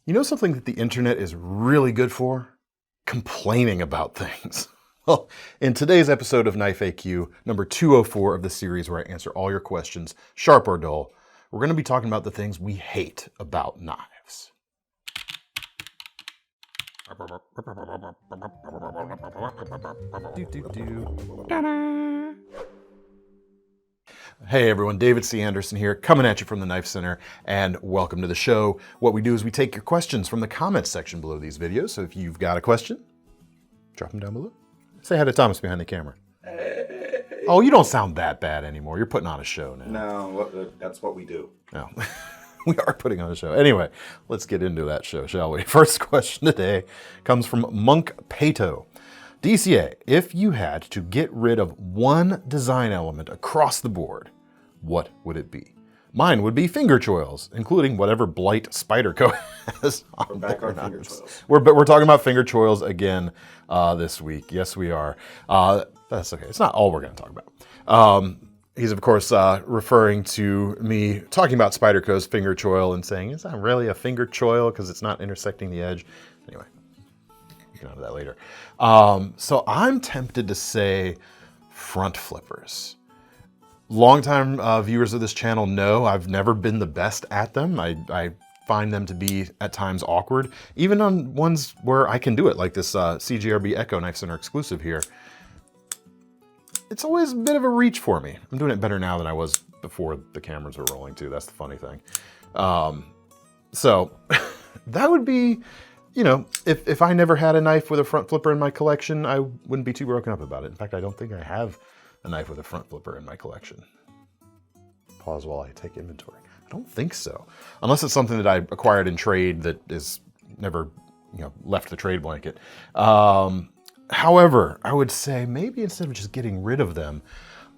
You know something that the internet is really good for? Complaining about things. Well, in today's episode of Knife AQ, number 204 of the series where I answer all your questions, sharp or dull, we're going to be talking about the things we hate about knives. Hey everyone, David C. Anderson here, coming at you from the KnifeCenter, and welcome to the show. What we do is we take your questions from the comments section below these videos, so if you've got a question, drop them down below. Say hi to Thomas behind the camera. Hey. Oh, you don't sound that bad anymore. You're putting on a show now. No, that's what we do. No, we are putting on a show. Anyway, let's get into that show, shall we? First question today comes from Monk Pato. DCA, if you had to get rid of one design element across the board, what would it be? Mine would be finger choils, including whatever blight Spyderco has on We're back their on finger knives. choils. We're talking about finger choils again this week. Yes, we are. That's okay. It's not all we're going to talk about. He's, of course, referring to me talking about Spyderco's finger choil and saying, it's not really a finger choil because it's not intersecting the edge. Anyway. Get onto that later. So I'm tempted to say front flippers. Longtime viewers of this channel know I've never been the best at them. I find them to be at times awkward, even on ones where I can do it, like this CGRB Echo KnifeCenter exclusive here. It's always a bit of a reach for me. I'm doing it better now than I was before the cameras were rolling too. That's the funny thing. So that would be, you know, if I never had a knife with a front flipper in my collection, I wouldn't be too broken up about it. In fact, I don't think I have a knife with a front flipper in my collection. Pause while I take inventory. I don't think so. Unless it's something that I acquired in trade that is never, you know, left the trade blanket. However, I would say maybe instead of just getting rid of them,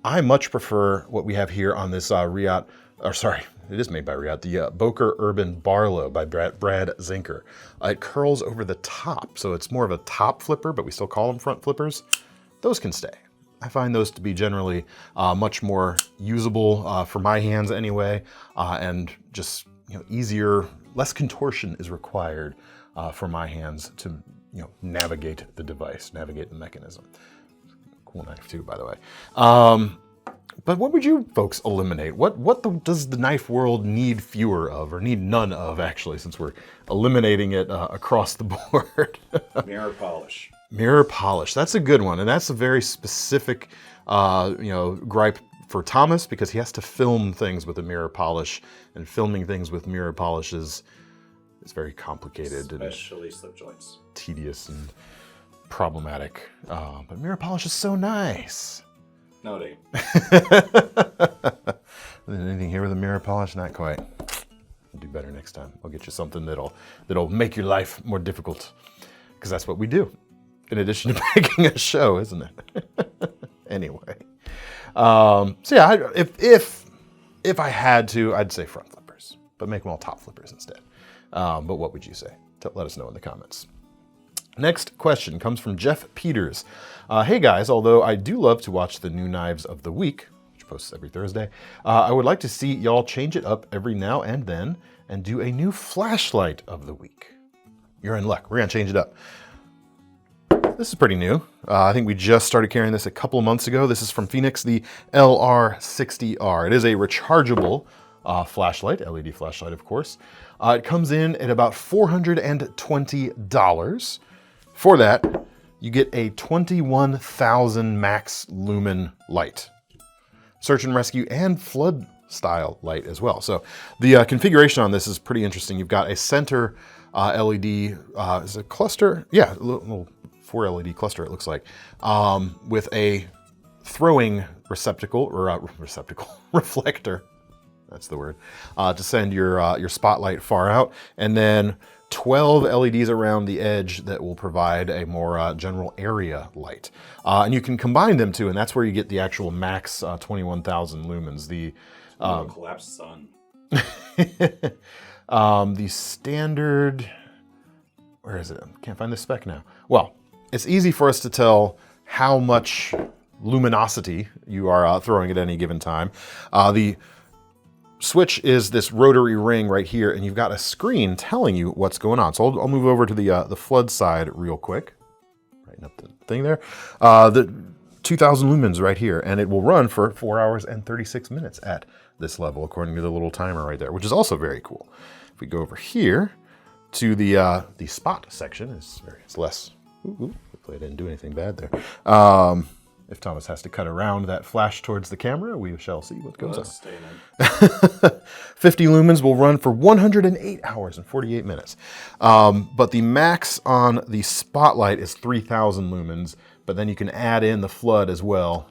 I much prefer what we have here on this it is made by Riot, the Boker Urban Barlow by Brad Zinker. It curls over the top, so it's more of a top flipper, but we still call them front flippers. Those can stay. I find those to be generally much more usable for my hands anyway, and just, you know, easier, less contortion is required for my hands to, you know, navigate the device, navigate the mechanism. Cool knife too, by the way. But what would you folks eliminate? What does the knife world need fewer of, or need none of, actually, since we're eliminating it across the board? Mirror polish. Mirror polish, that's a good one. And that's a very specific, you know, gripe for Thomas, because he has to film things with a mirror polish, and filming things with mirror polish is very complicated. Especially slip joints. Tedious and problematic. But mirror polish is so nice. No, it ain't. Anything here with a mirror polish? Not quite. We'll do better next time. I'll get you something that'll make your life more difficult, because that's what we do, in addition to making a show, isn't it? Anyway, so yeah, if I had to, I'd say front flippers, but make them all top flippers instead. But what would you say? Let us know in the comments. Next question comes from Jeff Peters. Hey guys, although I do love to watch the new knives of the week, which posts every Thursday, I would like to see y'all change it up every now and then and do a new flashlight of the week. You're in luck. We're gonna change it up. This is pretty new. I think we just started carrying this a couple of months ago. This is from Phoenix, the LR60R. It is a rechargeable flashlight, LED flashlight, of course. It comes in at about $420. For that, you get a 21,000 max lumen light, search and rescue and flood style light as well. So the configuration on this is pretty interesting. You've got a center LED, is it a cluster? Yeah, a little 4 LED cluster it looks like, with a throwing receptacle, or reflector, that's the word, to send your spotlight far out, and then 12 LEDs around the edge that will provide a more general area light. And you can combine them too, and that's where you get the actual max 21,000 lumens. The collapsed sun. The standard, where is it? Can't find the spec now. Well, it's easy for us to tell how much luminosity you are throwing at any given time. The switch is this rotary ring right here, and you've got a screen telling you what's going on. So I'll move over to the flood side real quick. Brighten up the thing there. The 2,000 lumens right here, and it will run for 4 hours and 36 minutes at this level, according to the little timer right there, which is also very cool. If we go over here to the spot section, it's less. Hopefully I didn't do anything bad there. If Thomas has to cut around that flash towards the camera, we shall see what goes on. 50 lumens will run for 108 hours and 48 minutes. But the max on the spotlight is 3,000 lumens, but then you can add in the flood as well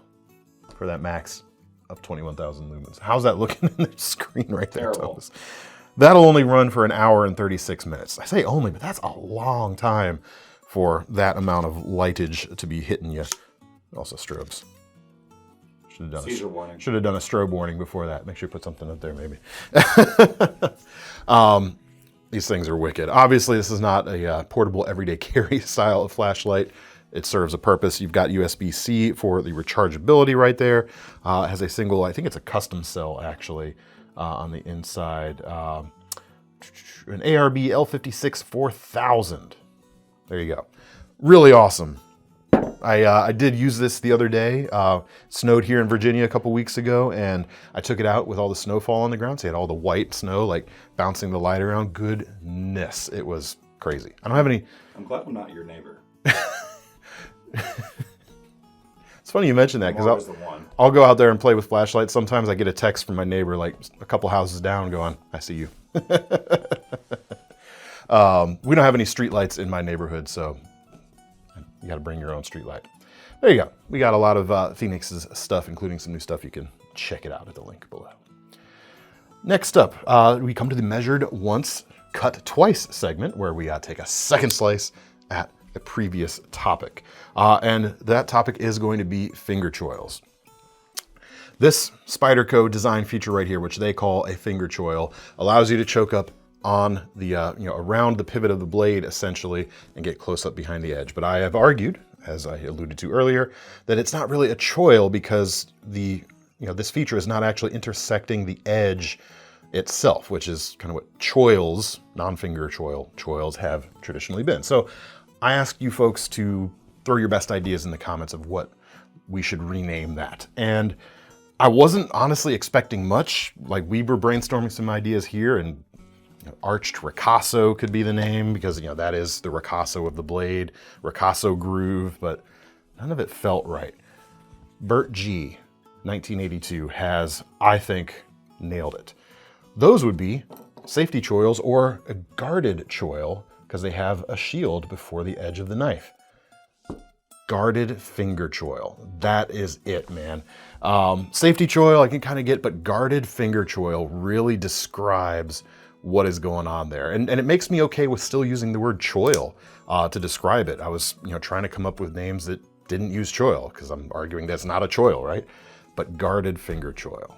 for that max of 21,000 lumens. How's that looking in the screen right there, Thomas? That'll only run for an hour and 36 minutes. I say only, but that's a long time for that amount of lightage to be hitting you. Also strobes. Should have done a strobe warning before that. Make sure you put something up there, maybe. These things are wicked. Obviously, this is not a portable everyday carry style of flashlight. It serves a purpose. You've got USB-C for the rechargeability right there. It has a single, I think it's a custom cell actually, on the inside. An ARB L56 4000. There you go. Really awesome. I did use this the other day. Snowed here in Virginia a couple weeks ago, and I took it out with all the snowfall on the ground. So you had all the white snow like bouncing the light around. Goodness, it was crazy. I don't have any. I'm glad I'm not your neighbor. It's funny you mention that because I'll go out there and play with flashlights. Sometimes I get a text from my neighbor like a couple houses down going, "I see you." We don't have any street lights in my neighborhood, so you got to bring your own street light. There you go. We got a lot of Phoenix's stuff, including some new stuff. You can check it out at the link below. Next up, we come to the measured once, cut twice segment, where we take a second slice at a previous topic. And that topic is going to be finger choils. This Spyderco design feature right here, which they call a finger choil, allows you to choke up on the, around the pivot of the blade essentially and get close up behind the edge. But I have argued, as I alluded to earlier, that it's not really a choil because this feature is not actually intersecting the edge itself, which is kind of what choils, non-finger choils have traditionally been. So I ask you folks to throw your best ideas in the comments of what we should rename that. And I wasn't honestly expecting much. Like, we were brainstorming some ideas here, and arched ricasso could be the name because that is the ricasso of the blade, ricasso groove, but none of it felt right. Bert G, 1982, has, I think, nailed it. Those would be safety choils or a guarded choil, because they have a shield before the edge of the knife. Guarded finger choil. That is it, man. Safety choil I can kind of get, but guarded finger choil really describes what is going on there. And it makes me okay with still using the word choil to describe it. I was trying to come up with names that didn't use choil, because I'm arguing that's not a choil, right? But guarded finger choil.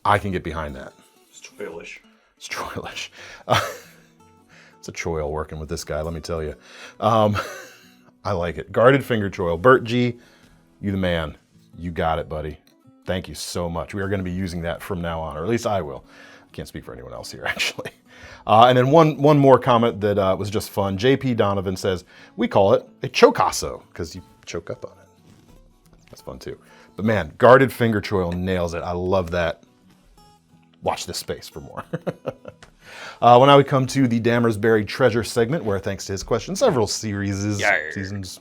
I can get behind that. It's choilish. It's choilish. It's a choil working with this guy, let me tell you. I like it. Guarded finger choil. Bert G, you the man. You got it, buddy. Thank you so much. We are going to be using that from now on, or at least I will. I can't speak for anyone else here, actually. And then one more comment that was just fun. JP Donovan says, we call it a chocasso, because you choke up on it. That's fun too. But man, guarded finger choil nails it. I love that. Watch this space for more. Well, now we come to the Damyr's Buried Treasure segment, where thanks to his question, several seasons,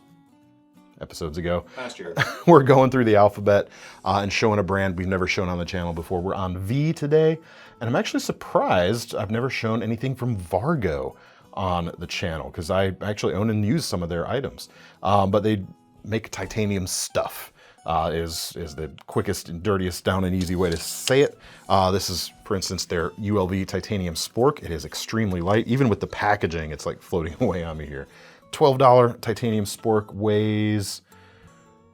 episodes ago, last year, we're going through the alphabet and showing a brand we've never shown on the channel before. We're on V today, and I'm actually surprised I've never shown anything from Vargo on the channel, because I actually own and use some of their items. But they make titanium stuff. Is the quickest and dirtiest down and easy way to say it. This is, for instance, their ULV titanium spork. It is extremely light. Even with the packaging, it's like floating away on me here. $12 titanium spork weighs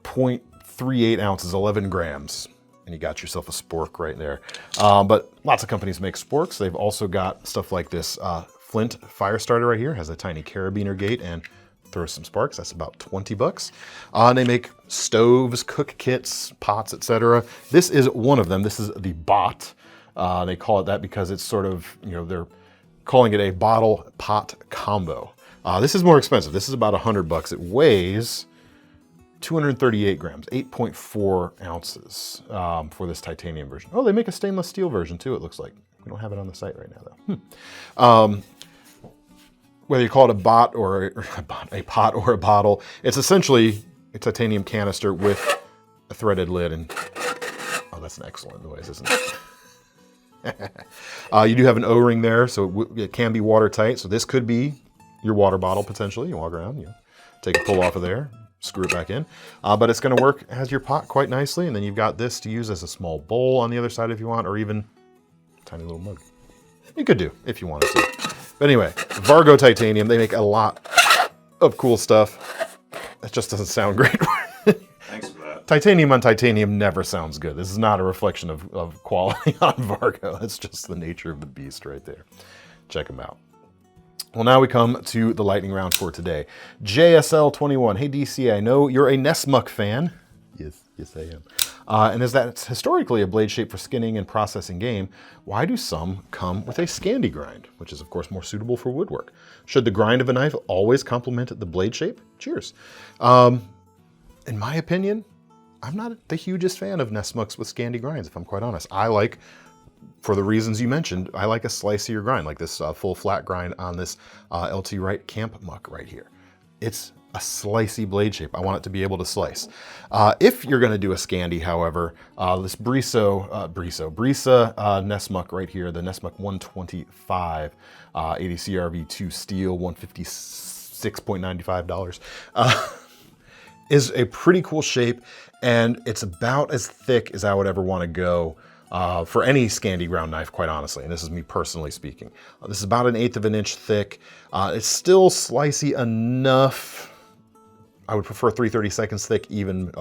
0.38 ounces, 11 grams. And you got yourself a spork right there. But lots of companies make sporks. They've also got stuff like this Flint fire starter right here. Has a tiny carabiner gate and throws some sparks. That's about 20 bucks. And they make stoves, cook kits, pots, etc. This is one of them. This is the Bot. They call it that because it's sort of, they're calling it a bottle pot combo. This is more expensive. This is about $100. It weighs 238 grams, 8.4 ounces for this titanium version. Oh, they make a stainless steel version too, it looks like. We don't have it on the site right now though. Whether you call it a pot or a bottle, it's essentially a titanium canister with a threaded lid. And oh, that's an excellent noise, isn't it? You do have an O-ring there, so it can be watertight. So this could be your water bottle potentially. You walk around, take a pull off of there, screw it back in. But it's going to work as your pot quite nicely. And then you've got this to use as a small bowl on the other side if you want, or even a tiny little mug. You could do if you wanted to. But anyway, Vargo titanium, they make a lot of cool stuff. It just doesn't sound great. Thanks for that. Titanium on titanium never sounds good. This is not a reflection of quality on Vargo. It's just the nature of the beast right there. Check them out. Well, now we come to the lightning round for today. JSL21. Hey, DC, I know you're a Nessmuk fan. Yes, I am. And as that's historically a blade shape for skinning and processing game, why do some come with a Scandi grind, which is of course more suitable for woodwork? Should the grind of a knife always complement the blade shape? Cheers. In my opinion, I'm not the hugest fan of Nessmuks with Scandi grinds, if I'm quite honest. I like, for the reasons you mentioned, I like a slicier grind, like this full flat grind on this LT Wright Camp Muck right here. It's a slicey blade shape. I want it to be able to slice. If you're going to do a Scandi, however, this Brisa Nessmuk right here, the Nessmuk 125 80 CRV2 steel, $156.95, is a pretty cool shape, and it's about as thick as I would ever want to go for any Scandi ground knife, quite honestly, and this is me personally speaking. This is about 1/8 of an inch thick. It's still slicey enough. I would prefer 3/32 thick, even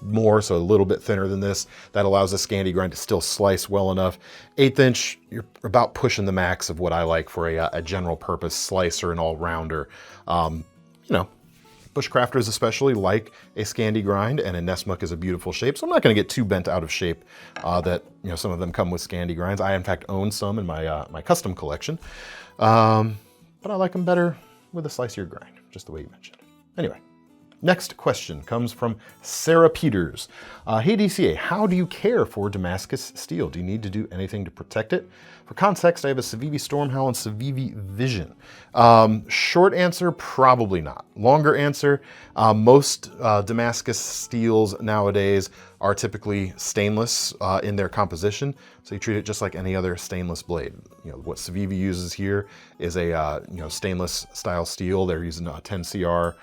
more, so a little bit thinner than this. That allows the Scandi grind to still slice well enough. 1/8 inch, you're about pushing the max of what I like for a general purpose slicer and all-rounder. Bushcrafters especially like a Scandi grind, and a Nessmuk is a beautiful shape, so I'm not going to get too bent out of shape that some of them come with Scandi grinds. I in fact own some in my my custom collection, but I like them better with a slicier grind, just the way you mentioned. Anyway, next question comes from Sarah Peters. Hey DCA, how do you care for Damascus steel? Do you need to do anything to protect it? For context, I have a Civivi Stormhowl and Civivi Vision. Short answer, probably not. Longer answer, most Damascus steels nowadays are typically stainless in their composition, so you treat it just like any other stainless blade. What Civivi uses here is a stainless style steel. They're using a 10CR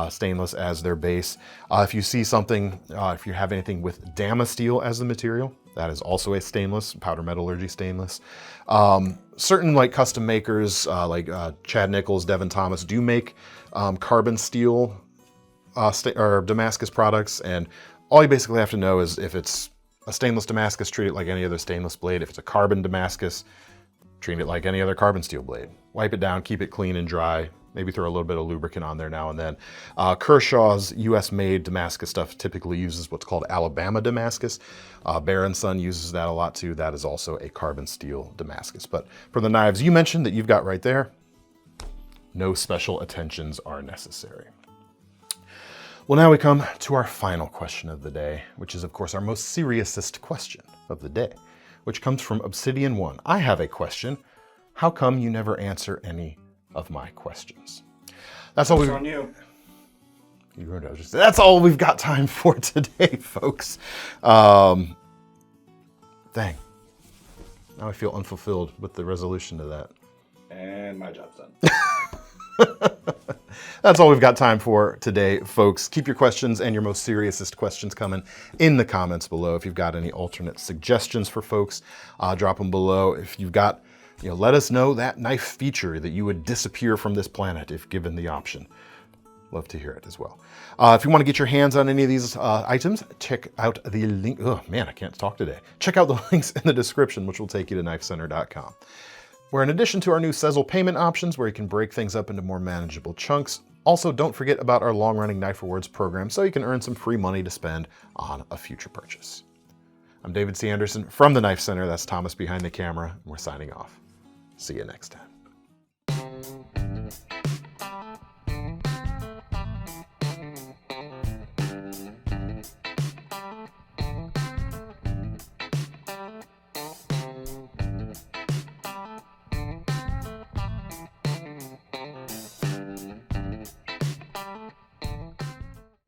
stainless as their base. If you see something, if you have anything with Damasteel as the material, that is also a stainless, powder metallurgy stainless. Certain like custom makers like Chad Nichols, Devin Thomas do make carbon steel or Damascus products, and all you basically have to know is if it's a stainless Damascus, treat it like any other stainless blade. If it's a carbon Damascus, treat it like any other carbon steel blade. Wipe it down, keep it clean and dry. Maybe throw a little bit of lubricant on there now and then. Kershaw's US-made Damascus stuff typically uses what's called Alabama Damascus. Bear & Son uses that a lot too. That is also a carbon steel Damascus. But for the knives you mentioned that you've got right there, no special attentions are necessary. Well, now we come to our final question of the day, which is of course our most seriousest question of the day, which comes from Obsidian 1. I have a question. How come you never answer any of my questions? That's all on you. You heard I was just, that's all we've got time for today, folks. Dang. Now I feel unfulfilled with the resolution to that. And my job's done. That's all we've got time for today, folks. Keep your questions and your most seriousest questions coming in the comments below. If you've got any alternate suggestions for folks, drop them below. If you've got, let us know that knife feature that you would disappear from this planet if given the option. Love to hear it as well. If you want to get your hands on any of these items, check out the link. Oh man, I can't talk today. Check out the links in the description, which will take you to KnifeCenter.com. Where in addition to our new Sezzle payment options, where you can break things up into more manageable chunks, also don't forget about our long-running Knife Rewards program so you can earn some free money to spend on a future purchase. I'm David C. Anderson from the Knife Center. That's Thomas behind the camera. And we're signing off. See you next time.